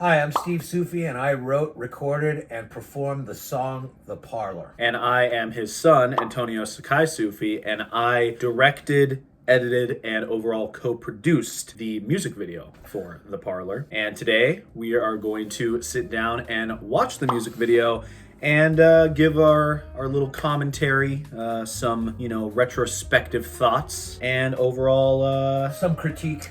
Hi, I'm Steve Soufi, and I wrote, recorded, and performed the song The Parlor. And I am his son, Antonio Sakai Soufi, and I directed, edited, and overall co-produced the music video for The Parlor. And today we are going to sit down and watch the music video and give our little commentary, some, retrospective thoughts, and overall, Some critique.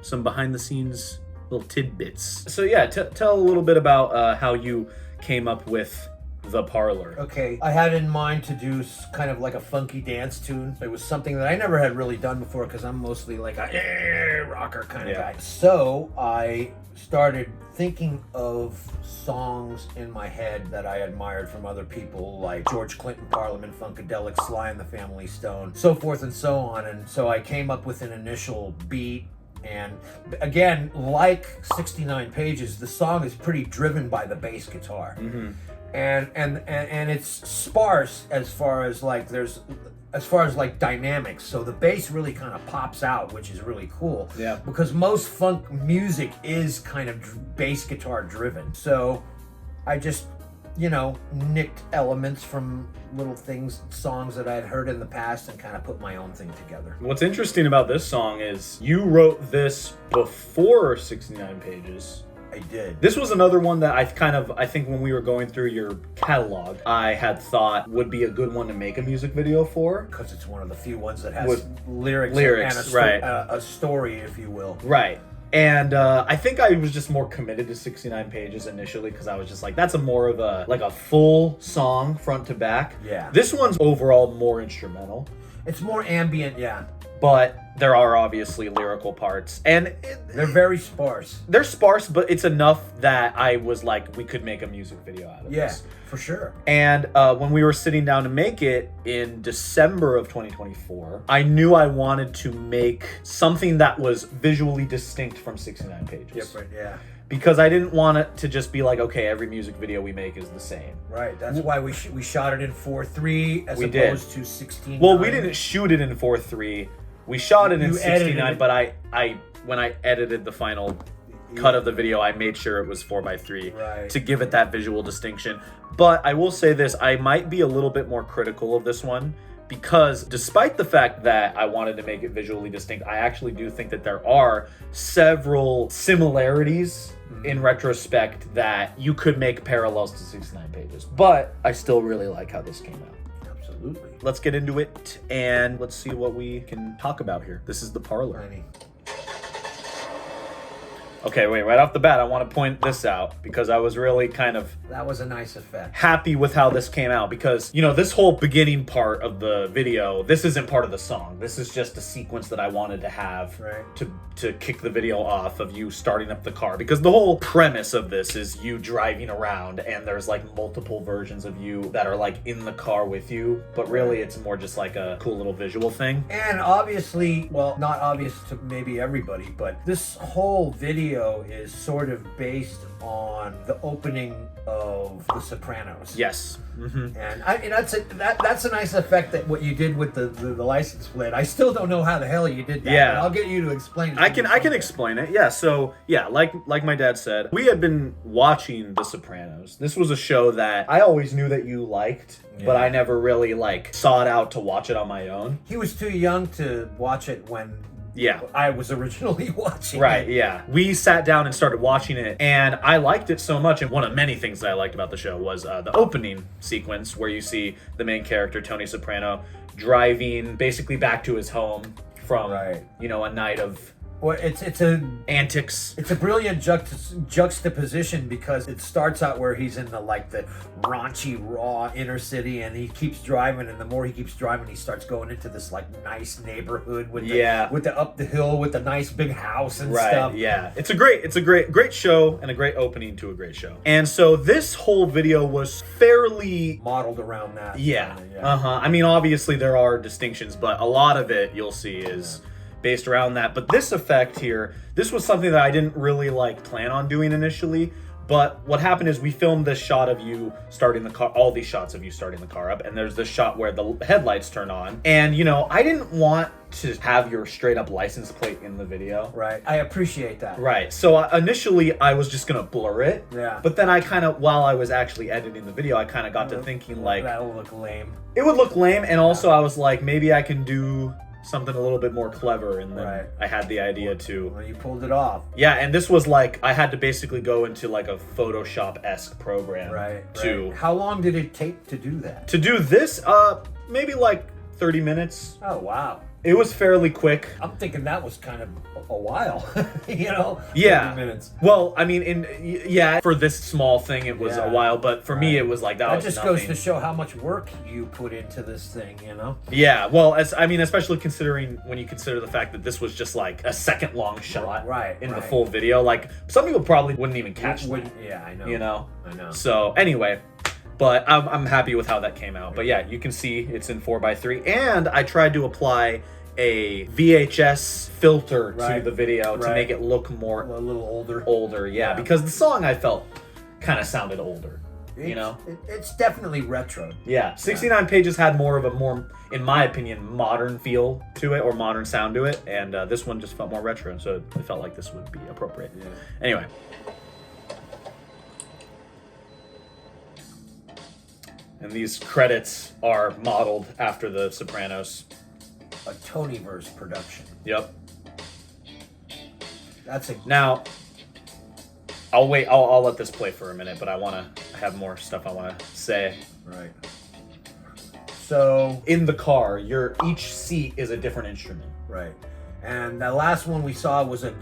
some behind the scenes little tidbits. So yeah, tell a little bit about how you came up with The Parlor. Okay, I had in mind to do kind of like a funky dance tune. It was something that I never had really done before because I'm mostly like a rocker kind of guy. So I started thinking of songs in my head that I admired from other people, like George Clinton, Parliament Funkadelic, Sly and the Family Stone, so forth and so on. And so I came up with an initial beat. And again, like 69 Pages, the song is pretty driven by the bass guitar. Mm-hmm. And it's sparse as far as like dynamics. So the bass really kind of pops out, which is really cool. Yeah. Because most funk music is kind of bass guitar driven. So I just, nicked elements from little songs that I'd heard in the past and kind of put my own thing together. What's interesting about this song is you wrote this before 69 Pages. I did. This was another one that I think when we were going through your catalog, I had thought would be a good one to make a music video for. Because it's one of the few ones that has With lyrics and right. a story, if you will. Right. And I think I was just more committed to 69 Pages initially because I was just like, that's more of a full song front to back. Yeah. This one's overall more instrumental. It's more ambient, yeah. But there are obviously lyrical parts. And they're very sparse. They're sparse, but it's enough that I was like, we could make a music video out of this. Yeah, for sure. And when we were sitting down to make it in December of 2024, I knew I wanted to make something that was visually distinct from 69 Pages. Different, yeah. Because I didn't want it to just be like, okay, every music video we make is the same. Right, that's why we shot it in 4:3 as opposed to 16:9. Well, we didn't shoot it in 4:3. We shot it in 69, it. but I when I edited the final cut of the video, I made sure it was 4:3 to give it that visual distinction. But I will say this, I might be a little bit more critical of this one because despite the fact that I wanted to make it visually distinct, I actually do think that there are several similarities in retrospect that you could make parallels to 69 Pages. But I still really like how this came out. Absolutely. Let's get into it and let's see what we can talk about here. This is The Parlor. Tiny. Okay, wait, right off the bat, I want to point this out because I was really That was a nice effect. happy with how this came out because, this whole beginning part of the video, this isn't part of the song. This is just a sequence that I wanted to have to kick the video off of you starting up the car because the whole premise of this is you driving around and there's like multiple versions of you that are like in the car with you, but really it's more just like a cool little visual thing. And obviously, well, not obvious to maybe everybody, but this whole video is sort of based on the opening of The Sopranos. Yes. Mm-hmm. And that's a nice effect that what you did with the license plate. I still don't know how the hell you did that. Yeah. But I'll get you to explain it. I can explain it. Yeah. So yeah, like my dad said, we had been watching The Sopranos. This was a show that I always knew that you liked, but I never really sought out to watch it on my own. He was too young to watch it when I was originally watching Right, it. yeah. We sat down and started watching it, and I liked it so much. And one of many things that I liked about the show was the opening sequence where you see the main character, Tony Soprano, driving basically back to his home from, a night of Well, antics. It's a brilliant juxtaposition because it starts out where he's in the raunchy, raw inner city, and he keeps driving, and the more he keeps driving, he starts going into this nice neighborhood with the up the hill with the nice big house and stuff. Right, yeah. It's a great show and a great opening to a great show. And so this whole video was fairly modeled around that. Yeah. I mean, obviously there are distinctions, but a lot of it you'll see is based around that. But this effect here, this was something that I didn't really plan on doing initially, But what happened is we filmed this shot of you starting the car, all these shots of you starting the car up, and there's this shot where the headlights turn on. And, you know, I didn't want to have your straight up license plate in the video. Right. I appreciate that. Right. So initially I was just going to blur it. Yeah. But then I kind of, while I was actually editing the video, I kind of got to thinking like... That'll look lame. It would look lame. And also I was like, maybe I can do something a little bit more clever, and then I had the idea to... Well, you pulled it off. Yeah, and this was like, I had to basically go into like a Photoshop-esque program. Right. How long did it take to do that? To do this, maybe like 30 minutes. Oh, wow. It was fairly quick. I'm thinking that was kind of a while, you know? Yeah. 30 minutes. Well, I mean, for this small thing, it was a while, but for me, it was like, that was just nothing. goes to show how much work you put into this thing, you know? Yeah, well, especially considering when you consider the fact that this was just like a second-long shot in the full video. Like, some people probably wouldn't even catch that. Yeah, I know. You know? I know. So, anyway... But I'm happy with how that came out. But yeah, you can see it's in 4:3. And I tried to apply a VHS filter to the video to make it look more... A little older. Older, yeah. Because the song, I felt, kind of sounded older, you know? It's definitely retro. Yeah. 69 Pages had more of a more, in my opinion, modern feel to it, or modern sound to it. And this one just felt more retro, so it felt like this would be appropriate. Yeah. Anyway. And these credits are modeled after The Sopranos. A Toniverse production. Yep. That's a... Now, I'll wait. I'll let this play for a minute, but I have more stuff I want to say. Right. So... In the car, each seat is a different instrument. Right. And the last one we saw was a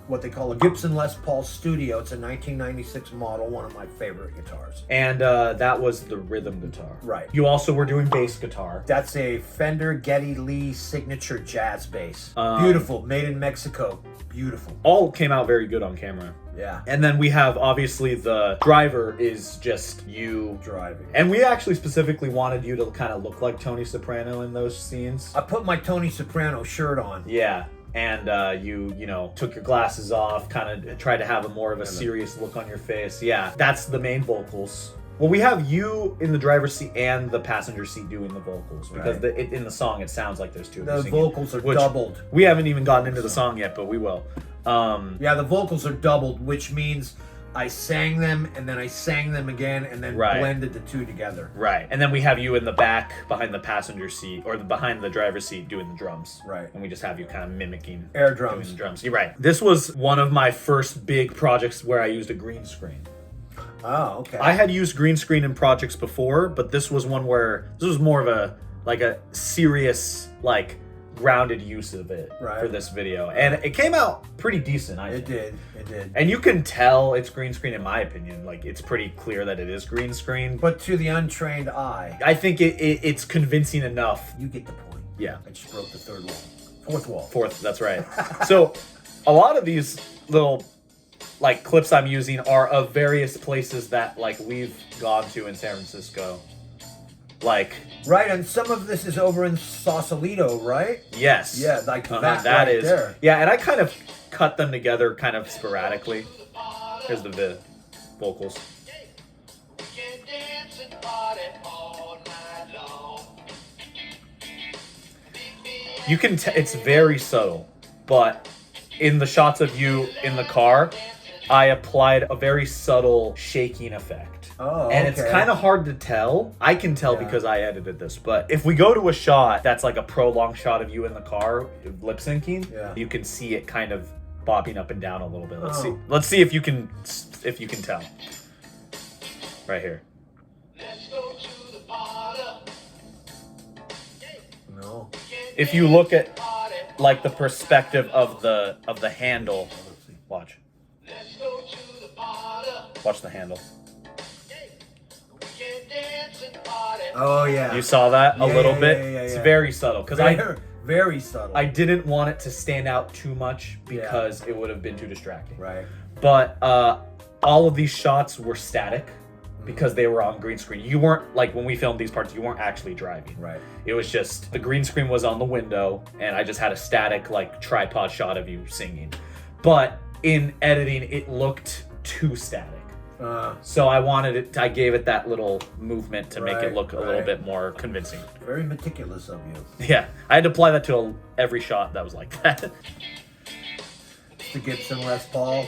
what they call a Gibson Les Paul Studio. It's a 1996 model, one of my favorite guitars. And that was the rhythm guitar. Right. You also were doing bass guitar. That's a Fender Geddy Lee signature jazz bass. Beautiful, made in Mexico. Beautiful. All came out very good on camera. Yeah. And then we have, obviously, the driver is just you driving. And we actually specifically wanted you to kind of look like Tony Soprano in those scenes. I put my Tony Soprano shirt on. Yeah. And you know, took your glasses off, kind of tried to have a more of a serious look on your face. Yeah. That's the main vocals. Well, we have you in the driver's seat and the passenger seat doing the vocals, because in the song it sounds like there's two of them singing. The vocals are doubled. We haven't even gotten into the song yet, but we will. Yeah, the vocals are doubled, which means I sang them and then I sang them again and then blended the two together. Right. And then we have you in the back behind the passenger seat, or behind the driver's seat, doing the drums. Right. And we just have you kind of mimicking air drums. Doing the drums. You're right. This was one of my first big projects where I used a green screen. Oh, okay. I had used green screen in projects before, but this was one where this was more of a serious, like, grounded use of it for this video. And it came out pretty decent, I think. It did. And you can tell it's green screen, in my opinion. Like, it's pretty clear that it is green screen. But to the untrained eye, I think it's convincing enough. You get the point. Yeah. I just broke the third wall. Fourth wall. Fourth, that's right. So, a lot of these little, like, clips I'm using are of various places that, like, we've gone to in San Francisco. Like... Right, and some of this is over in Sausalito, right? Yes. Yeah, like that right is. There. Yeah, and I kind of cut them together kind of sporadically. Here's the vocals. You can it's very subtle, but in the shots of you in the car, I applied a very subtle shaking effect. Oh, and it's kind of hard to tell. I can tell because I edited this. But if we go to a shot that's like a prolonged shot of you in the car lip syncing, you can see it kind of bobbing up and down a little bit. Let's see. Let's see if you can tell. Right here. No. If you look at like the perspective of the handle, watch. Watch the handle. Oh yeah. You saw that a little bit? Yeah. It's very subtle because very subtle. I didn't want it to stand out too much because it would have been too distracting. Right. But all of these shots were static because they were on green screen. You weren't, like, when we filmed these parts, you weren't actually driving. Right. It was just the green screen was on the window and I just had a static, like, tripod shot of you singing. But in editing, it looked too static. So I gave it that little movement to make it look a little bit more convincing. Very meticulous of you. Yeah, I had to apply that to every shot that was like that. The Gibson Les Paul.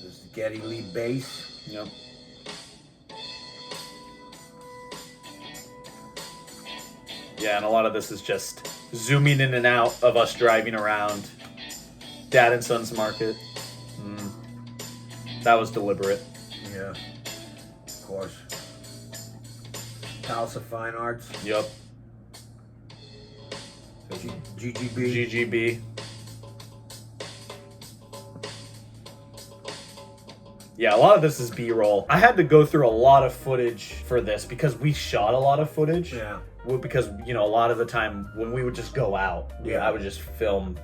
There's the Geddy Lee bass. Yep. Yeah, and a lot of this is just zooming in and out of us driving around Dad and Son's Market. That was deliberate. Yeah, of course. House of Fine Arts. Yep. GGB. GGB. Yeah, a lot of this is B-roll. I had to go through a lot of footage for this because we shot a lot of footage. Yeah. Because, you know, a lot of the time when we would just go out, yeah, I would just film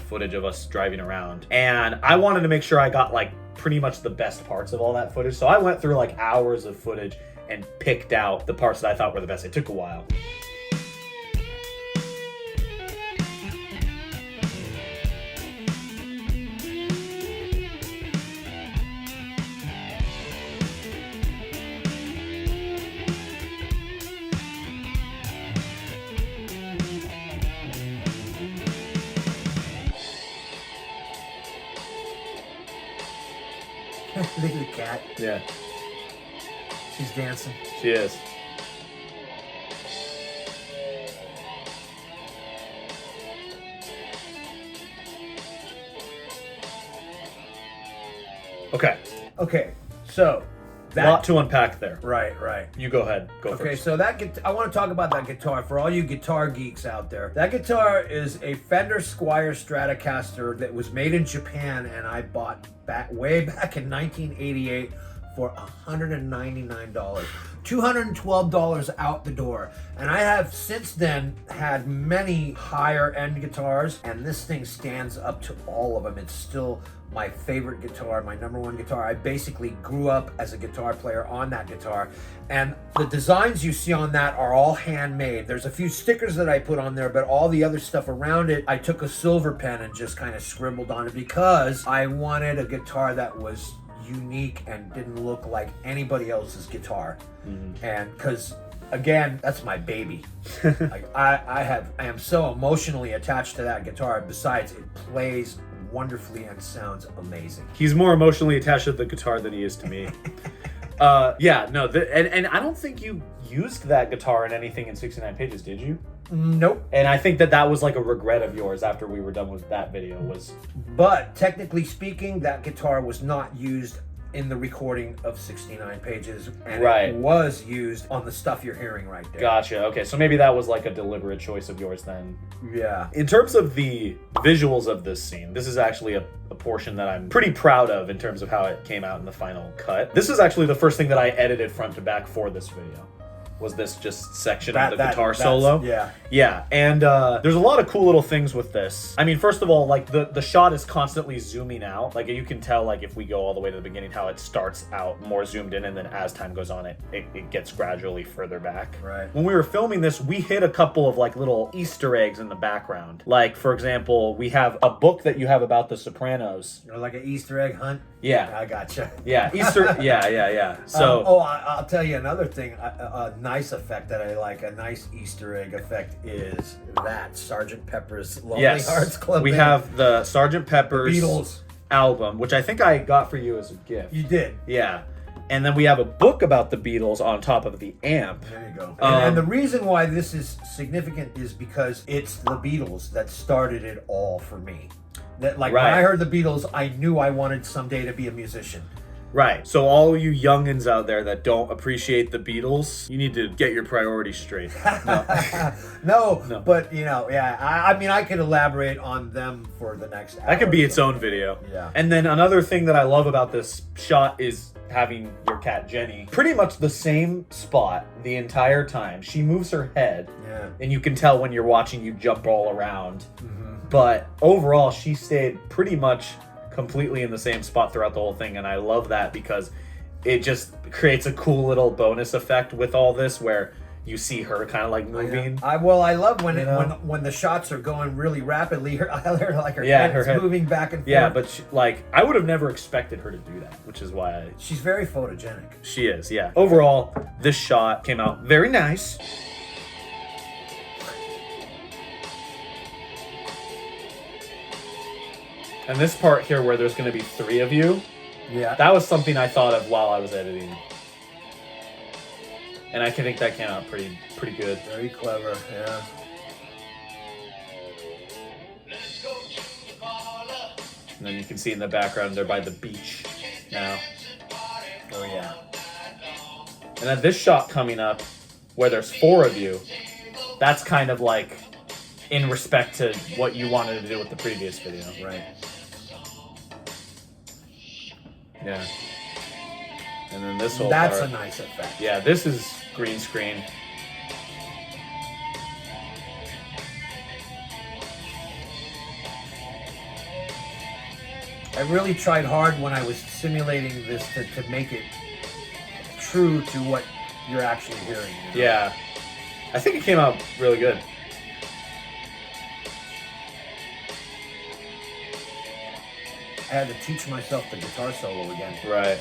footage of us driving around. And I wanted to make sure I got, like, pretty much the best parts of all that footage. So I went through, like, hours of footage and picked out the parts that I thought were the best. It took a while. Look at the cat. Yeah. She's dancing. She is. Okay, so a lot to unpack there. Right. You go ahead. Go Okay, first. so I want to talk about that guitar for all you guitar geeks out there. That guitar is a Fender Squier Stratocaster that was made in Japan, and I bought way back in 1988 for $199. $212 out the door. And I have since then had many higher end guitars, and this thing stands up to all of them. It's still my favorite guitar, my number one guitar. I basically grew up as a guitar player on that guitar, and the designs you see on that are all handmade. There's a few stickers that I put on there, but all the other stuff around it, I took a silver pen and just kind of scribbled on it because I wanted a guitar that was unique and didn't look like anybody else's guitar. And because again, that's my baby. Like I am so emotionally attached to that guitar. Besides, it plays wonderfully and sounds amazing. He's more emotionally attached to the guitar than he is to me. And I don't think you used that guitar in anything in 69 Pages, did you? Nope. And I think that was like a regret of yours after we were done with that video was. But technically speaking, that guitar was not used in the recording of 69 Pages, and it was used on the stuff you're hearing right there. Gotcha. Okay, so maybe that was like a deliberate choice of yours then. Yeah. In terms of the visuals of this scene, this is actually a portion that I'm pretty proud of in terms of how it came out in the final cut. This is actually the first thing that I edited front to back for this video. Was this just section of the guitar solo? Yeah, and there's a lot of cool little things with this. I mean, first of all, like the shot is constantly zooming out. Like you can tell, like if we go all the way to the beginning, how it starts out more zoomed in, and then as time goes on, it gets gradually further back. Right. When we were filming this, we hit a couple of like little Easter eggs in the background. Like for example, we have a book that you have about the Sopranos. You're like an Easter egg hunt. Yeah, I gotcha. Yeah, Easter. Yeah. So, I'll tell you another thing. A nice effect that I like, a nice Easter egg effect, is that Sgt. Pepper's Lonely Hearts Club. We have the Sgt. Pepper's Beatles album, which I think I got for you as a gift. You did. Yeah. And then we have a book about the Beatles on top of the amp. There you go. And the reason why this is significant is because it's the Beatles that started it all for me. That when I heard the Beatles, I knew I wanted someday to be a musician. Right. So all you youngins out there that don't appreciate the Beatles, you need to get your priorities straight. No. But I mean, I could elaborate on them for the next hour. That could be its own video. Yeah. And then another thing that I love about this shot is having your cat Jenny pretty much the same spot the entire time. She moves her head, and you can tell when you're watching you jump all around. But overall, she stayed pretty much completely in the same spot throughout the whole thing, and I love that because it just creates a cool little bonus effect with all this where you see her kind of like moving. I love when when the shots are going really rapidly. Her head's moving back and forth. Yeah, but she, like I would have never expected her to do that, which is why she's very photogenic. She is, yeah. Overall, this shot came out very nice. And this part here where there's going to be 3 of you, that was something I thought of while I was editing. And I think that came out pretty good. Very clever, yeah. And then you can see in the background they're by the beach now. Oh yeah. And then this shot coming up where there's 4 of you, that's kind of like in respect to what you wanted to do with the previous video. Right. Yeah. And then this whole That's part, a nice effect. Yeah, this is green screen. I really tried hard when I was simulating this to make it true to what you're actually hearing. You know? Yeah. I think it came out really good. I had to teach myself the guitar solo again. Right.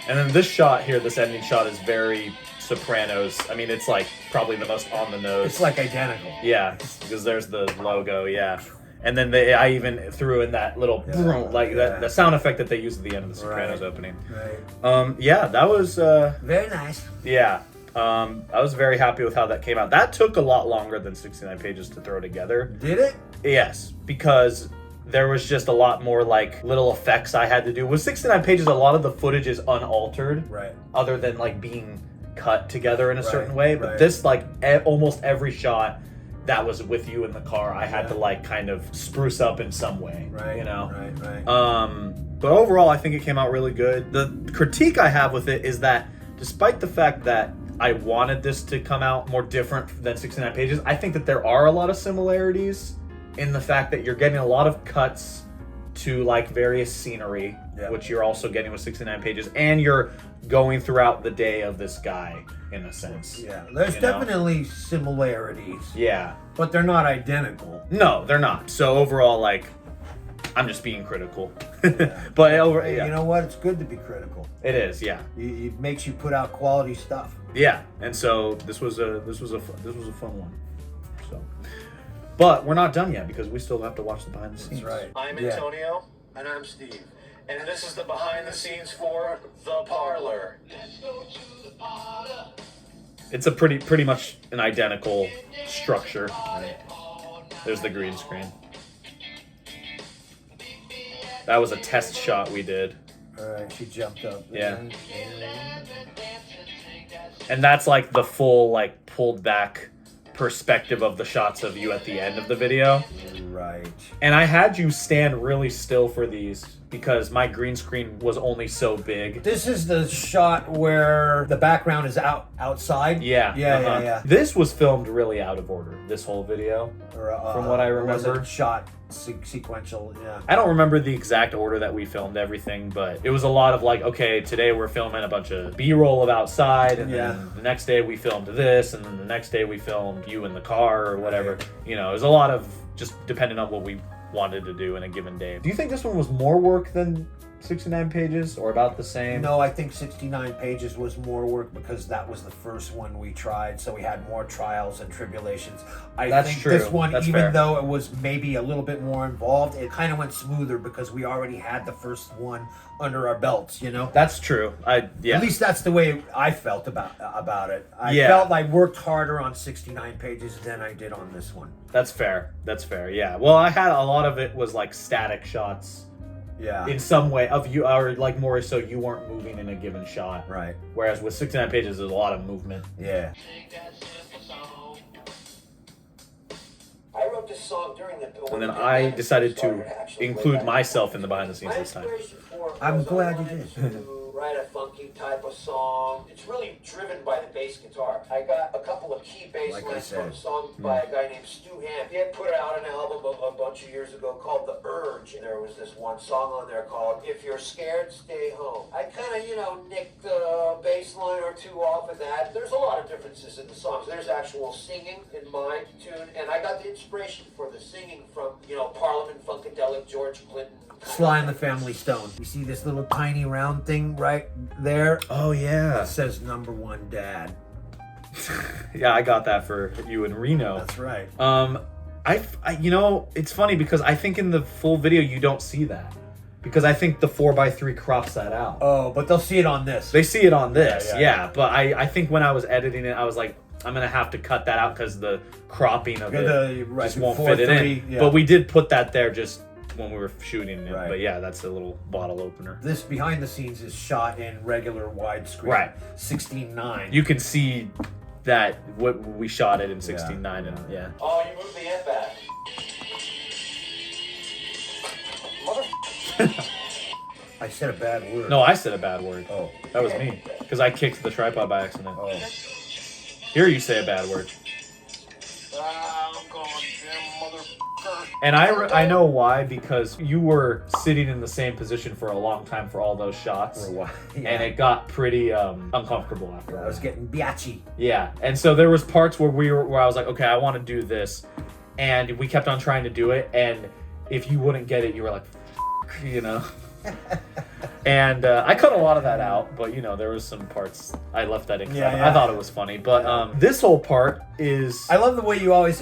And then this shot here, this ending shot is very Sopranos. I mean, it's like probably the most on the nose. It's like identical. Yeah, because there's the logo, yeah. And then I even threw in that little the sound effect that they use at the end of the Sopranos opening. Right. Yeah, that was very nice. Yeah. I was very happy with how that came out. That took a lot longer than 69 pages to throw together. Did it? Yes, because there was just a lot more like little effects I had to do. With 69 pages, a lot of the footage is unaltered. Right. Other than like being cut together in a certain way. But this, like almost every shot that was with you in the car, I had to like kind of spruce up in some way. Right. You know? Right. But overall, I think it came out really good. The critique I have with it is that despite the fact that I wanted this to come out more different than 69 pages, I think that there are a lot of similarities in the fact that you're getting a lot of cuts to like various scenery, which you're also getting with 69 pages, and you're going throughout the day of this guy in a sense. Yeah, there's definitely similarities. Yeah. But they're not identical. No, they're not. So overall, like, I'm just being critical. But you know what? It's good to be critical. It is, yeah. It makes you put out quality stuff. Yeah, and so this was a fun one. So, but we're not done yet because we still have to watch the behind the scenes. That's right. I'm Antonio, and I'm Steve, and this is the behind the scenes for The Parlor. Let's go to the parlor. It's a pretty much an identical structure. Right. There's the green screen. That was a test shot we did. All right, she jumped up. Yeah. And that's like the full, like, pulled back perspective of the shots of you at the end of the video. Right. And I had you stand really still for these because my green screen was only so big. This is the shot where the background is outside. Yeah. Yeah. This was filmed really out of order, this whole video, from what I remember. Was it shot sequential? Yeah. I don't remember the exact order that we filmed everything, but it was a lot of like, okay, today we're filming a bunch of B-roll of outside, and then the next day we filmed this, and then the next day we filmed you in the car or whatever. Right. You know, it was a lot of just depending on what we wanted to do in a given day. Do you think this one was more work than 69 pages or about the same? No, I think 69 pages was more work because that was the first one we tried, so we had more trials and tribulations. I think this one, even though it was maybe a little bit more involved, it kind of went smoother because we already had the first one under our belts, you know? That's true. At least that's the way I felt about it. I felt I worked harder on 69 pages than I did on this one. That's fair. Yeah. Well, I had a lot of it was like static shots. Yeah. In some way of you, or like more so you weren't moving in a given shot. Right. Whereas with 69 pages, there's a lot of movement. Yeah. I wrote this song during the... And then I decided to include myself in the behind the scenes this time. I'm glad you did. write a funky type of song. It's really driven by the bass guitar. I got a couple of key bass lines from a song by a guy named Stu Ham. He had put out an album a bunch of years ago called The Urge, and there was this one song on there called If You're Scared, Stay Home. I kind of, you know, nicked a bass line or two off of that. There's a lot of differences in the songs. There's actual singing in my tune, and I got the inspiration for the singing from, you know, Parliament Funkadelic, George Clinton. Sly and the Family Stone. You see this little tiny round thing right there? Oh yeah. It says #1 dad. Yeah, I got that for you in Reno. That's right. I you know, it's funny because I think in the full video you don't see that. Because I think the 4x3 crops that out. Oh, but they'll see it on this. They see it on this, Yeah. yeah. But I think when I was editing it, I was like, I'm gonna have to cut that out because the cropping of it just won't fit it in. Yeah. But we did put that there just when we were shooting it. Right. But yeah, that's a little bottle opener. This behind the scenes is shot in regular widescreen. Right. 16:9. You can see that what we shot it in 16:9 and yeah. Oh, you moved the amp back. I said a bad word. No, I said a bad word. Oh. That was me. Because I kicked the tripod by accident. Oh. Here you say a bad word. I'm going, motherfucker. And I know why, because you were sitting in the same position for a long time for all those shots. For a while. Yeah. And it got pretty uncomfortable after I was getting biatchy. Yeah, and so there was parts where I was like, okay, I want to do this, and we kept on trying to do it, and if you wouldn't get it, you were like, you know. And I cut a lot of that out, but you know, there was some parts I left that in. Yeah. I thought it was funny, but this whole part is. I love the way you always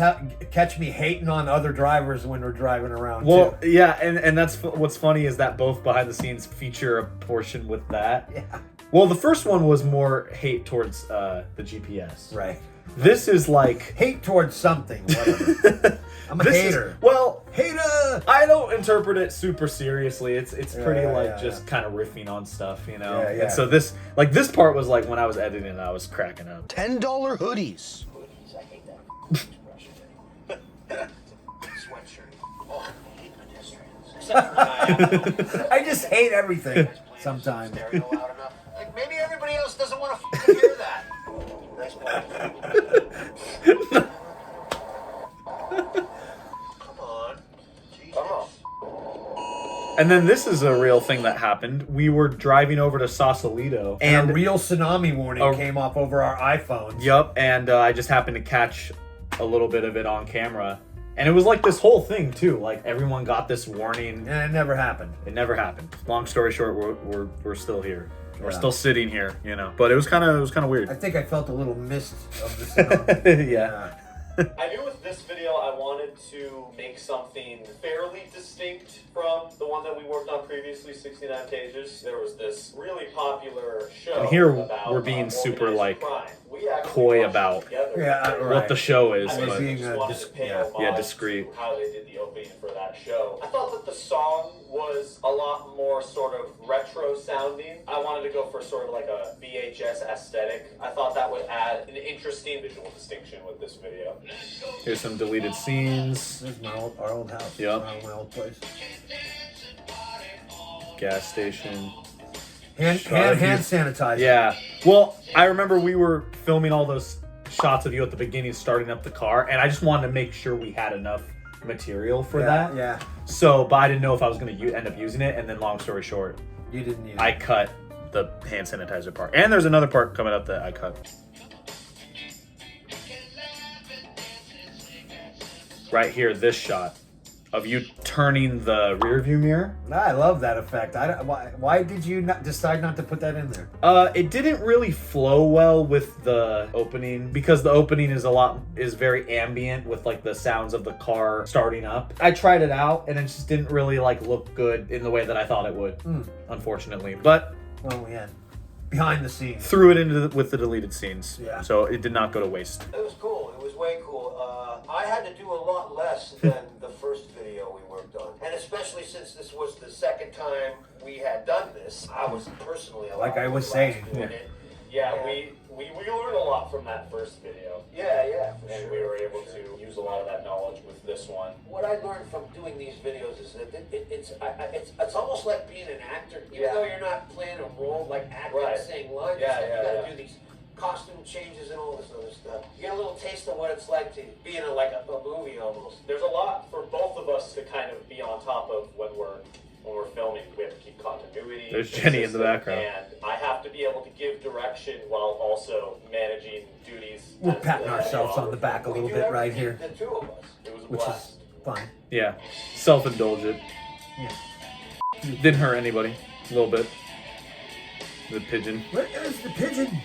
catch me hating on other drivers when we're driving around. Well, too. yeah, and that's what's funny is that both behind the scenes feature a portion with that. Yeah. Well, the first one was more hate towards the GPS. Right. This is like Hate towards something. Whatever. I'm a hater. Hater. I don't interpret it super seriously. It's pretty yeah, just kind of riffing on stuff, you know. Yeah, yeah. And so this part was like when I was editing it, I was cracking up. $10 hoodies. Hoodies, I hate that. Sweatshirt. Oh, I hate pedestrians. Except for I just hate everything sometimes. stereo loud enough. Like, maybe everybody else doesn't want to fucking hear that. Nice one. Come on. Jesus. And then this is a real thing that happened. We were driving over to Sausalito, And a real tsunami warning Oh. came up over our iPhones. Yup, and I just happened to catch a little bit of it on camera. And it was like this whole thing too. Like everyone got this warning. And it never happened. It never happened. Long story short, we're still here. We're Yeah. still sitting here, you know. But it was kind of weird. I think I felt a little mist of the tsunami. Yeah. I knew with this video I wanted to make something fairly distinct from the one that we worked on previously, 69 Pages. There was this really popular show. And here about, we're being super, organized like, crime. We actually coy watched it about together. Yeah, Because right. What the show is, I was but basically being, just wanted to pay yeah. homage Yeah, discreet. to how they did the opening for that show. I thought that the song was a lot more sort of retro sounding. I wanted to go for sort of like a VHS aesthetic. I thought that would add an interesting visual distinction with this video. Here's some deleted scenes. This is our old house. Yep. My old place. Gas station. Hand sanitizer. Yeah. Well, I remember we were filming all those shots of you at the beginning, starting up the car, and I just wanted to make sure we had enough material for that. Yeah. So, but I didn't know if I was going to end up using it, and then long story short, You didn't use I cut the hand sanitizer part. And there's another part coming up that I cut. Right here, this shot of you turning the rear view mirror. I love that effect. Why did you decide not to put that in there? It didn't really flow well with the opening because the opening is very ambient with like the sounds of the car starting up. I tried it out and it just didn't really like look good in the way that I thought it would, unfortunately. But Oh yeah. Behind the scenes. threw it into with the deleted scenes. Yeah. So it did not go to waste. It was cool. It was way cool. I had to do a lot less than the first video we worked on. And especially since this was the second time we had done this, I was personally a lot Like I was relaxed saying. doing it. Yeah, Yeah. we learned a lot from that first video. Yeah, for And sure. we were able for sure. to use a lot of that knowledge with this one. What I learned from doing these videos is that it's almost like being an actor. Even though you're not playing a role like acting, saying lines, you gotta do these costume changes and all this other stuff. You get a little taste of what it's like to be in a movie almost. There's a lot for both of us to kind of be on top of when we're filming. We have to keep continuity. There's Jenny in the background. And I have to be able to give direction while also managing duties. We're patting ourselves on the back a little bit right here. The two of us. It was a Which blast. is fun. Yeah, self-indulgent. Yeah. Didn't hurt anybody. A little bit. The pigeon. Where is the pigeon?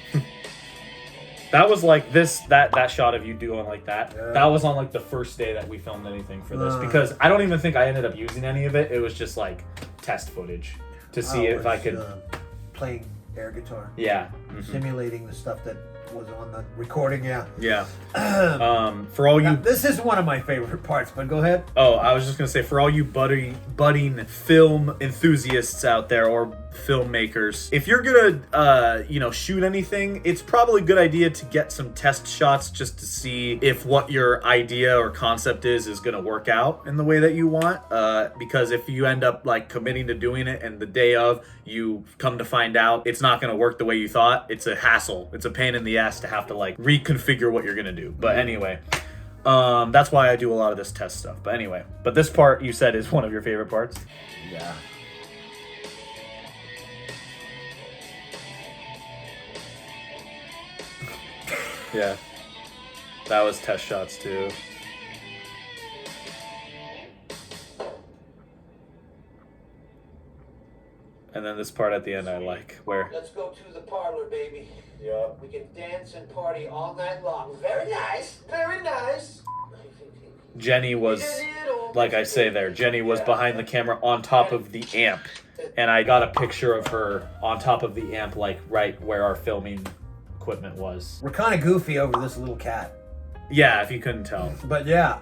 That was like that shot of you doing like that. Yeah. That was on like the first day that we filmed anything for this, because I don't even think I ended up using any of it. It was just like test footage to see if I could playing air guitar. Yeah. Simulating the stuff that was on the recording. Yeah. For all you, now, this is one of my favorite parts, but go ahead. Oh, I was just gonna say, for all you budding film enthusiasts out there, or filmmakers, if you're gonna shoot anything, it's probably a good idea to get some test shots just to see if what your idea or concept is gonna work out in the way that you want, because if you end up like committing to doing it and the day of you come to find out it's not gonna work the way you thought, it's a hassle. It's a pain in the ass to have to like reconfigure what you're gonna do. But anyway, that's why I do a lot of this test stuff. But anyway, this part you said is one of your favorite parts. Yeah. Yeah, that was test shots too. And then this part at the end I like, where Let's go to the parlor, baby. Yeah. We can dance and party all night long. Very nice. Very nice. Jenny was, like I say there, Jenny was behind the camera on top of the amp. And I got a picture of her on top of the amp, like right where our filming equipment was. We're kind of goofy over this little cat. Yeah, if you couldn't tell. But yeah,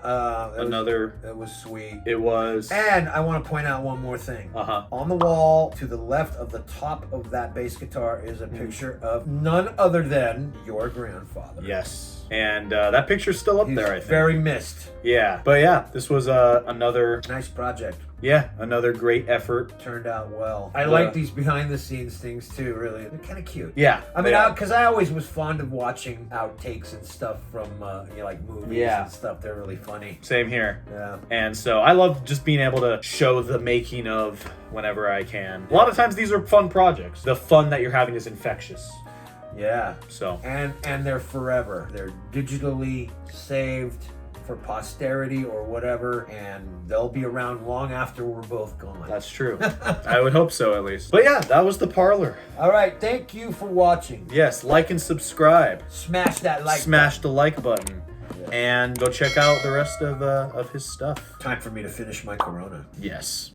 it was sweet. It was. And I want to point out one more thing. On the wall to the left of the top of that bass guitar is a picture of none other than your grandfather. Yes. And that picture's still up there, I think. Very missed. Yeah. But yeah, this was another nice project. Yeah, another great effort. Turned out well. I like these behind the scenes things too, really. They're kind of cute. Yeah. I mean, because I always was fond of watching outtakes and stuff from like movies and stuff. They're really funny. Same here. Yeah. And so I love just being able to show the making of whenever I can. A lot of times these are fun projects. The fun that you're having is infectious. Yeah. So. And they're forever. They're digitally saved for posterity or whatever, and they'll be around long after we're both gone. That's true. I would hope so, at least. But yeah, that was the Parlor. All right, thank you for watching. Yes, like and subscribe. Smash that like Smash the like button. Yeah. And go check out the rest of his stuff. Time for me to finish my Corona. Yes.